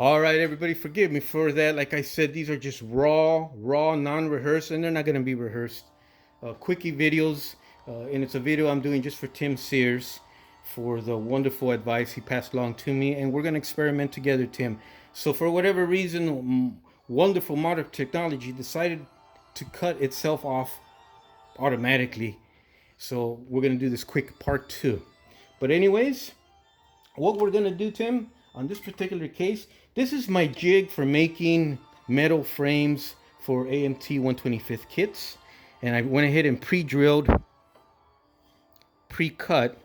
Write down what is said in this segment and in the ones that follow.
All right, everybody, forgive me for that. Like I said, these are just raw, non-rehearsed, and they're not going to be rehearsed. Quickie videos, and it's a video I'm doing just for Tim Sears for the wonderful advice he passed along to me, and we're going to experiment together, Tim. So for whatever reason, wonderful modern technology decided to cut itself off automatically. So we're going to do this quick part two. But anyways, what we're going to do, Tim, on this particular case, this is my jig for making metal frames for AMT 125th kits. And I went ahead and pre-drilled, pre-cut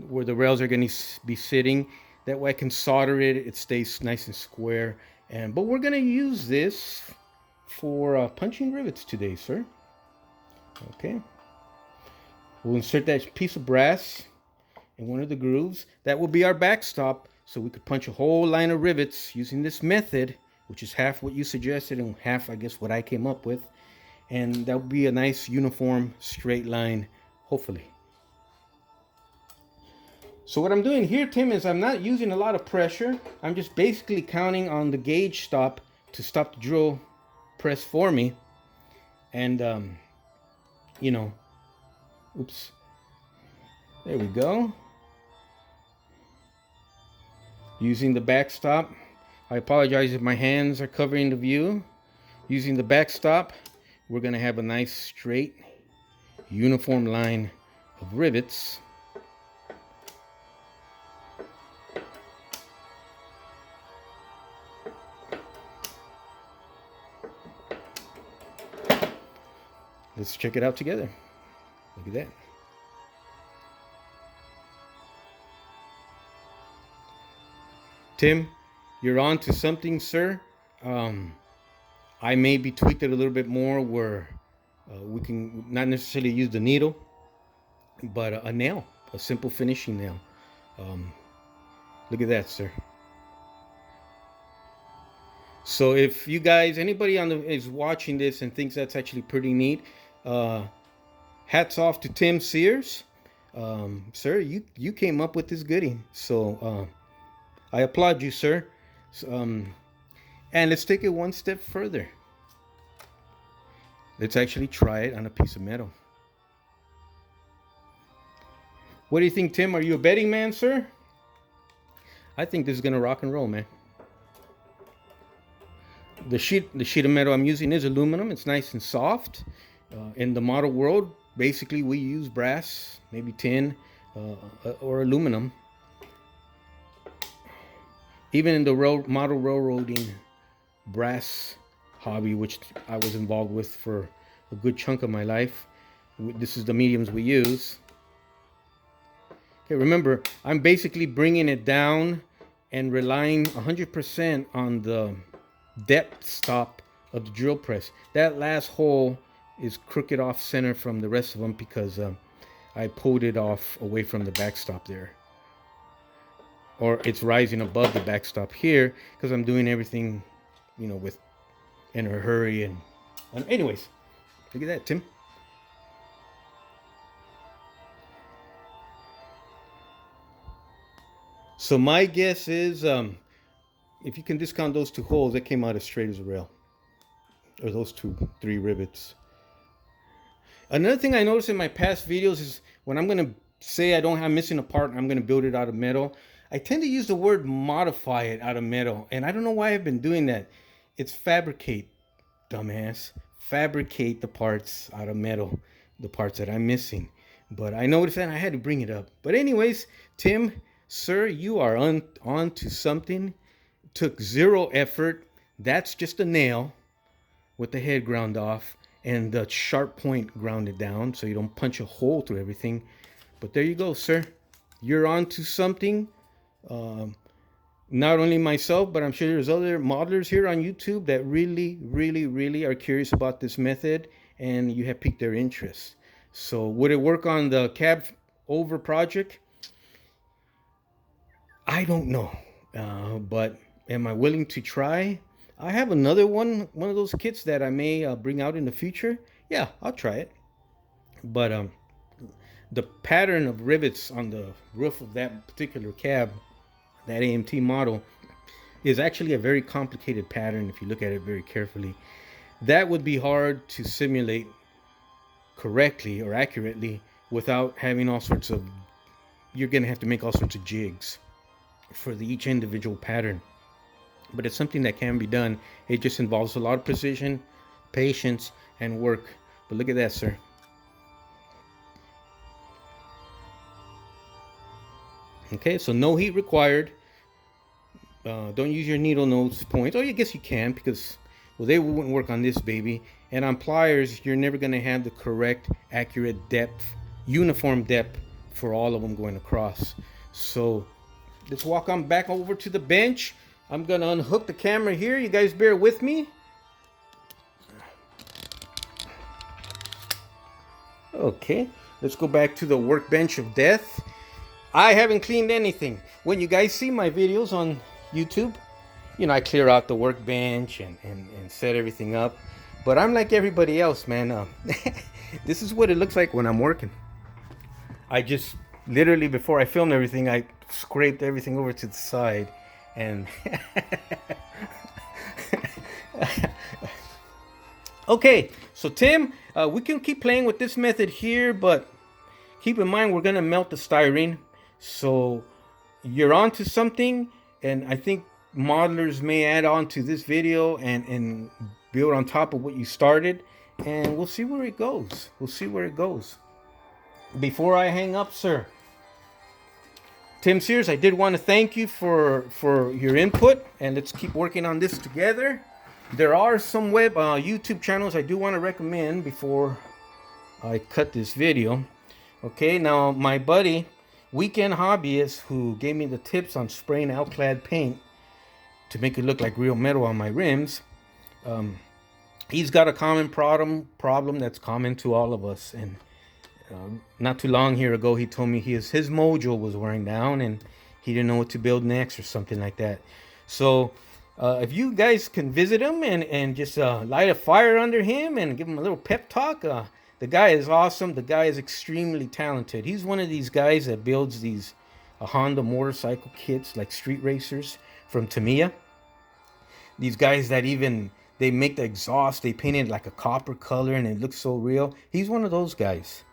where the rails are going to be sitting. That way I can solder it. It stays nice and square. But we're going to use this for punching rivets today, sir. Okay. We'll insert that piece of brass in one of the grooves. That will be our backstop, so we could punch a whole line of rivets using this method, which is half what you suggested and half, I guess, what I came up with. And that will be a nice uniform straight line, hopefully. So what I'm doing here, Tim, is I'm not using a lot of pressure. I'm just basically counting on the gauge stop to stop the drill press for me. And, you know, oops, there we go. Using the backstop. I apologize if my hands are covering the view. Using the backstop, we're going to have a nice straight uniform line of rivets. Let's check it out together. Look at that. Tim, you're on to something, sir. I may be tweaked it a little bit more where we can not necessarily use the needle, but a nail, a simple finishing nail. Look at that, sir. So if you guys, anybody is watching this and thinks that's actually pretty neat, hats off to Tim Sears. Sir, you came up with this goodie. So I applaud you, sir. And let's take it one step further. Let's actually try it on a piece of metal. What do you think, Tim? Are you a betting man, sir? I think this is gonna rock and roll, man. The sheet of metal I'm using is aluminum. It's nice and soft. In the model world, basically we use brass, maybe tin, or aluminum. Even in the model railroading brass hobby, which I was involved with for a good chunk of my life, this is the mediums we use. Okay, remember, I'm basically bringing it down and relying 100% on the depth stop of the drill press. That last hole is crooked off center from the rest of them because I pulled it off away from the backstop there. Or it's rising above the backstop here because I'm doing everything, you know, with in a hurry. And anyways, look at that, Tim. So my guess is, if you can discount those two holes, that came out as straight as a rail, or those three rivets. Another thing I noticed in my past videos is when I'm gonna say I'm missing a part and I'm gonna build it out of metal, I tend to use the word modify it out of metal, and I don't know why I've been doing that. It's fabricate, dumbass. Fabricate the parts out of metal, the parts that I'm missing. But I noticed that and I had to bring it up. But anyways, Tim, sir, you are on to something. Took zero effort. That's just a nail with the head ground off and the sharp point grounded down so you don't punch a hole through everything. But there you go, sir. You're on to something. Not only myself, but I'm sure there's other modelers here on YouTube that really are curious about this method, and you have piqued their interest. So would it work on the cab over project? I don't know, but am I willing to try? I have another one of those kits that I may bring out in the future. Yeah, I'll try it. But the pattern of rivets on the roof of that particular cab, that AMT model, is actually a very complicated pattern if you look at it very carefully. That would be hard to simulate correctly or accurately without having all sorts of, you're going to have to make all sorts of jigs for each individual pattern. But it's something that can be done. It just involves a lot of precision, patience, and work. But look at that, sir. Okay, so no heat required. Don't use your needle nose points. Oh, I guess you can, because, well, they wouldn't work on this baby. And on pliers, you're never going to have the correct, accurate depth, uniform depth for all of them going across. So let's walk on back over to the bench. I'm going to unhook the camera here. You guys bear with me. Okay, let's go back to the workbench of death. I haven't cleaned anything. When you guys see my videos on YouTube, you know, I clear out the workbench and set everything up. But I'm like everybody else, man. This is what it looks like when I'm working. I just literally, before I filmed everything, I scraped everything over to the side. And okay, so Tim, we can keep playing with this method here, but keep in mind we're gonna melt the styrene. So you're onto something, and I think modelers may add on to this video and build on top of what you started, and we'll see where it goes. We'll see where it goes. Before I hang up, sir, Tim Sears, I did want to thank you for your input, and let's keep working on this together. There are some YouTube channels I do want to recommend before I cut this video. Okay, now my buddy, Weekend Hobbyist, who gave me the tips on spraying Alclad paint to make it look like real metal on my rims, he's got a common problem that's common to all of us. And not too long here ago, he told me his mojo was wearing down and he didn't know what to build next or something like that. So if you guys can visit him and just light a fire under him and give him a little pep talk, the guy is awesome. The guy is extremely talented. He's one of these guys that builds these Honda motorcycle kits like street racers from Tamiya. These guys that even, they make the exhaust, they paint it like a copper color and it looks so real. He's one of those guys.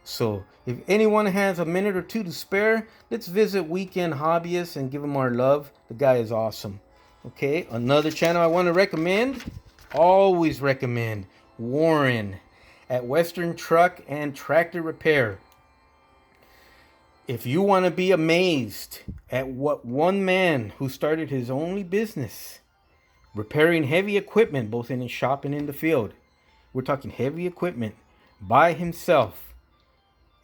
So if anyone has a minute or two to spare, let's visit Weekend Hobbyist and give him our love. The guy is awesome. Okay, another channel I want to recommend, always recommend, Warren at Western Truck and Tractor Repair. If you want to be amazed at what one man who started his only business repairing heavy equipment both in his shop and in the field, we're talking heavy equipment, by himself.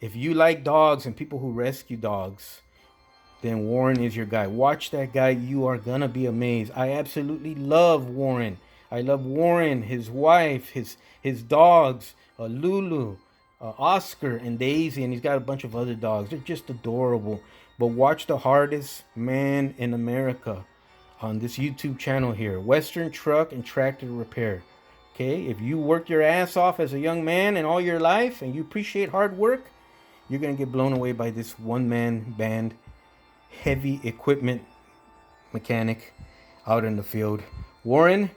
If you like dogs and people who rescue dogs, then Warren is your guy. Watch that guy. You are gonna be amazed. I absolutely love Warren. I love Warren, his wife, his dogs, Lulu, Oscar, and Daisy, and he's got a bunch of other dogs. They're just adorable. But watch the hardest man in America on this YouTube channel here, Western Truck and Tractor Repair. Okay, if you worked your ass off as a young man and all your life and you appreciate hard work, you're gonna get blown away by this one-man band, heavy equipment mechanic out in the field. Warren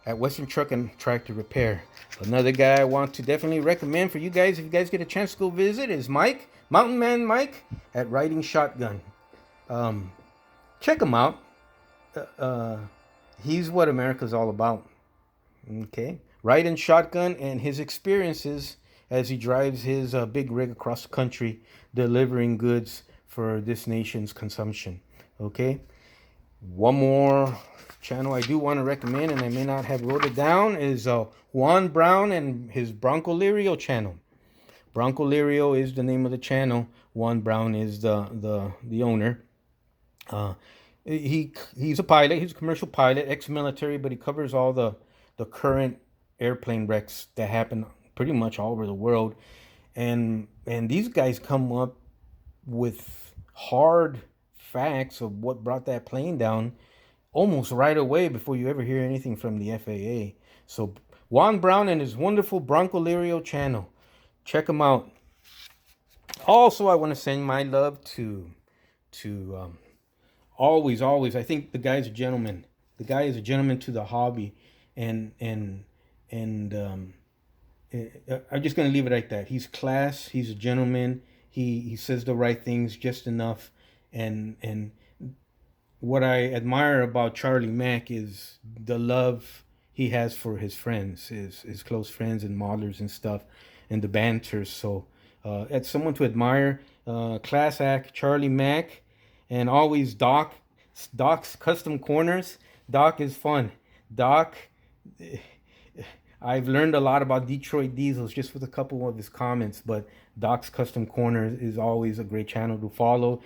at Western Truck and Tractor Repair. Another guy I want to definitely recommend for you guys, if you guys get a chance to go visit, is Mike, Mountain Man Mike at Riding Shotgun. Check him out. He's what America's all about. Okay, Riding Shotgun and his experiences as he drives his big rig across the country, delivering goods for this nation's consumption. Okay, one more channel I do want to recommend, and I may not have wrote it down, is Juan Brown and his Bronco Lirio channel. Bronco Lirio is the name of the channel. Juan Brown is the owner. He's a pilot. He's a commercial pilot, ex-military, but he covers all the current airplane wrecks that happen pretty much all over the world. And these guys come up with hard facts of what brought that plane down almost right away before you ever hear anything from the FAA. So Juan Brown and his wonderful Bronco Lirio channel. Check him out. Also, I want to send my love to always, I think the guy's a gentleman. The guy is a gentleman to the hobby, and I'm just gonna leave it like that. He's class. He's a gentleman. He says the right things just enough, and what I admire about Charlie Mack is the love he has for his friends, his close friends and modelers and stuff, and the banter. So, it's someone to admire. Class act Charlie Mack, and always Doc's custom corners. Doc is fun. Doc, I've learned a lot about Detroit Diesels just with a couple of his comments, but Doc's Custom Corner is always a great channel to follow.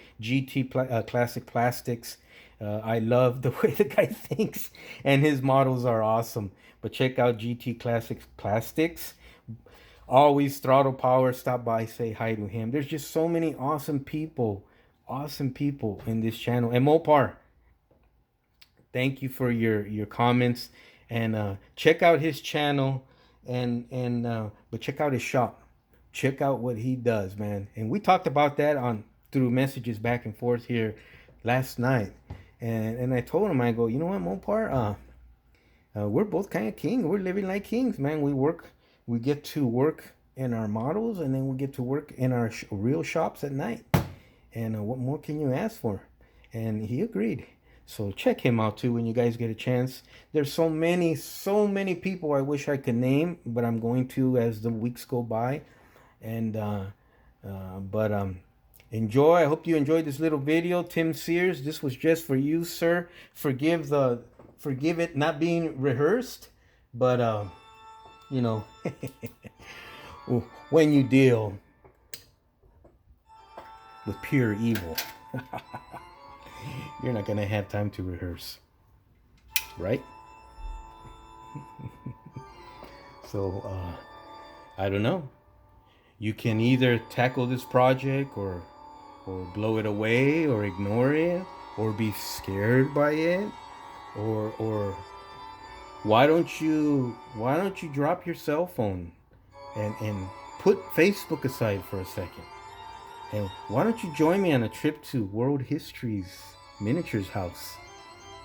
Classic Plastics. I love the way the guy thinks, and his models are awesome. But check out GT Classic Plastics. Always Throttle Power. Stop by, say hi to him. There's just so many awesome people in this channel. And Mopar, thank you for your comments, and check out his channel, and but check out his shop. Check out what he does, man. And we talked about that on through messages back and forth here last night, and I told him, I go, you know what, Mopar, we're both kind of king. We're living like kings, man. We get to work in our models, and then we get to work in our real shops at night. And what more can you ask for? And he agreed. So check him out too when you guys get a chance. There's so many people I wish I could name, but I'm going to as the weeks go by. And enjoy. I hope you enjoyed this little video. Tim Sears, this was just for you, sir. Forgive it not being rehearsed, but you know, when you deal with pure evil, you're not gonna have time to rehearse, right? So I don't know. You can either tackle this project or blow it away or ignore it or be scared by it, or why don't you drop your cell phone and put Facebook aside for a second, and why don't you join me on a trip to World History's Miniatures House?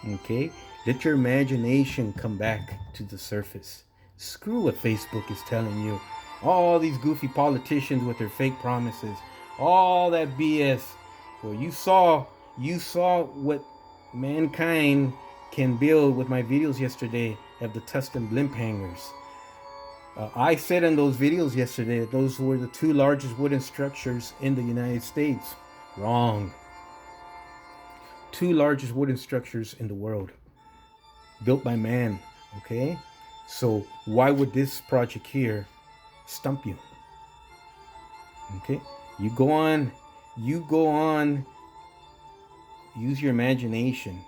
Okay, let your imagination come back to the surface. Screw what Facebook is telling you. All these goofy politicians with their fake promises, all that BS. Well, you saw what mankind can build with my videos yesterday of the custom blimp hangers. I said in those videos yesterday that those were the 2 largest wooden structures in the United States. Wrong. 2 largest wooden structures in the world, built by man. Okay, so why would this project here stump you? Okay, you go on, use your imagination,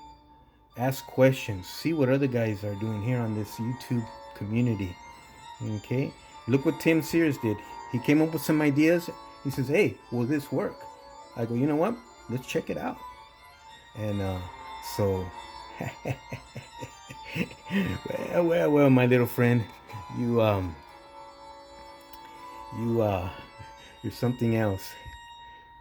ask questions, see what other guys are doing here on this YouTube community. Okay, look what Tim Sears did. He came up with some ideas. He says, hey, will this work? I go, you know what, let's check it out. And so well, my little friend, you're something else.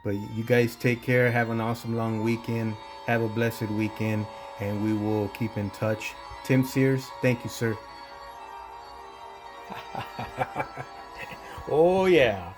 But you guys take care. Have an awesome long weekend. Have a blessed weekend, and we will keep in touch. Tim Sears, thank you, sir. Oh yeah.